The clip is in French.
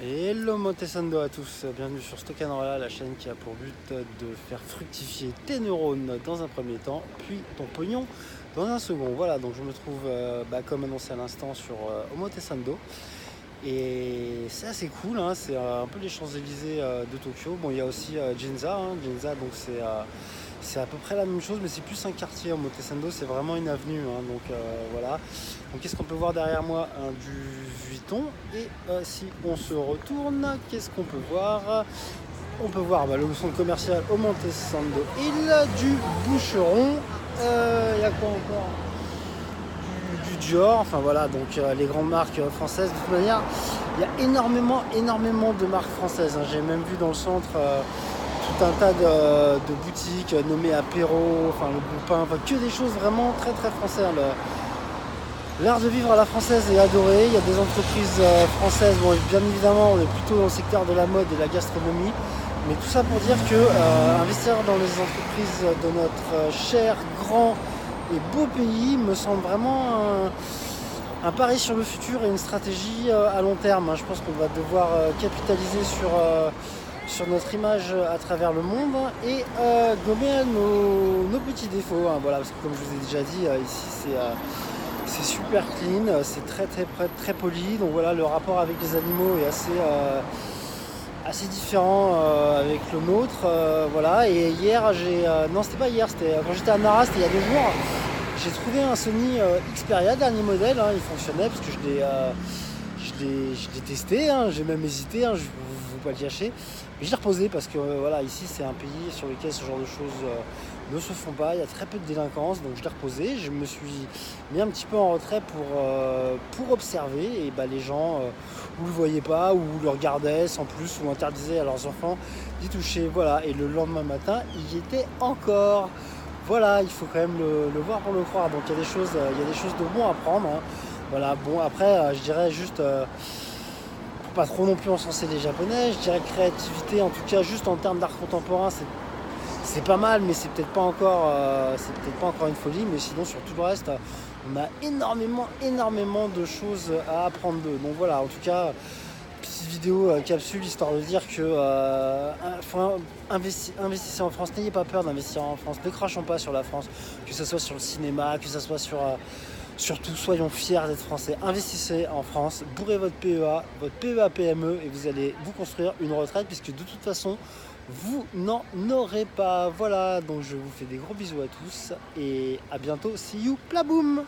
Hello Montesando à tous, bienvenue sur Stockanrolla, la chaîne qui a pour but de faire fructifier tes neurones dans un premier temps, puis ton pognon dans un second. Voilà, donc je me trouve, comme annoncé à l'instant, sur Omotesando. Et c'est assez cool, hein, c'est un peu les Champs-Élysées de Tokyo. Bon, il y a aussi Ginza, Ginza, donc c'est à peu près la même chose, mais c'est plus un quartier. Omotesando, c'est vraiment une avenue, hein, donc voilà. Donc qu'est-ce qu'on peut voir derrière moi? Du Vuitton. Et si on se retourne, qu'est-ce qu'on peut voir? On peut voir le centre commercial Omotesando Hill, du Boucheron. Il y a quoi encore? Du Dior, enfin voilà, donc les grandes marques françaises. De toute manière, il y a énormément de marques françaises, hein. J'ai même vu dans le centre tout un tas de boutiques nommées Apéro, enfin le Bon Pain, enfin que des choses vraiment très françaises, hein. L'art de vivre à la française est adoré. Il y a des entreprises françaises. Bon, bien évidemment, on est plutôt dans le secteur de la mode et de la gastronomie. Mais tout ça pour dire que investir dans les entreprises de notre cher, grand et beau pays me semble vraiment un pari sur le futur et une stratégie à long terme. Je pense qu'on va devoir capitaliser sur notre image à travers le monde et gommer nos petits défauts. Voilà, parce que comme je vous ai déjà dit, ici c'est super clean, c'est très poli. Donc voilà, le rapport avec les animaux est assez différent avec le nôtre. Voilà. Et hier, non, c'était pas hier, c'était quand j'étais à Nara, c'était il y a 2 jours. J'ai trouvé un Sony Xperia, dernier modèle, hein, il fonctionnait parce que je l'ai testé, hein, j'ai même hésité, hein, je ne vais pas le cacher. Mais je l'ai reposé parce que voilà, ici c'est un pays sur lequel ce genre de choses ne se font pas, il y a très peu de délinquance, donc je l'ai reposé. Je me suis mis un petit peu en retrait pour observer, et les gens ou le voyaient pas, ou le regardaient sans plus, ou interdisaient à leurs enfants d'y toucher. Voilà, et le lendemain matin, il y était encore. Voilà, il faut quand même le voir pour le croire. Donc il y a des choses de bon à prendre, hein. Voilà, bon après je dirais juste faut pas trop non plus encenser les Japonais. Je dirais créativité, en tout cas juste en termes d'art contemporain, c'est pas mal, mais c'est peut-être pas encore une folie. Mais sinon sur tout le reste, on a énormément de choses à apprendre d'eux. Donc voilà, en tout cas, petite vidéo capsule histoire de dire que investissez en France, n'ayez pas peur d'investir en France, ne crachons pas sur la France, que ce soit sur le cinéma, que ce soit surtout soyons fiers d'être français. Investissez en France, bourrez votre PEA PME, et vous allez vous construire une retraite, puisque de toute façon vous n'en aurez pas. Voilà, donc je vous fais des gros bisous à tous et à bientôt. See you, plaboum.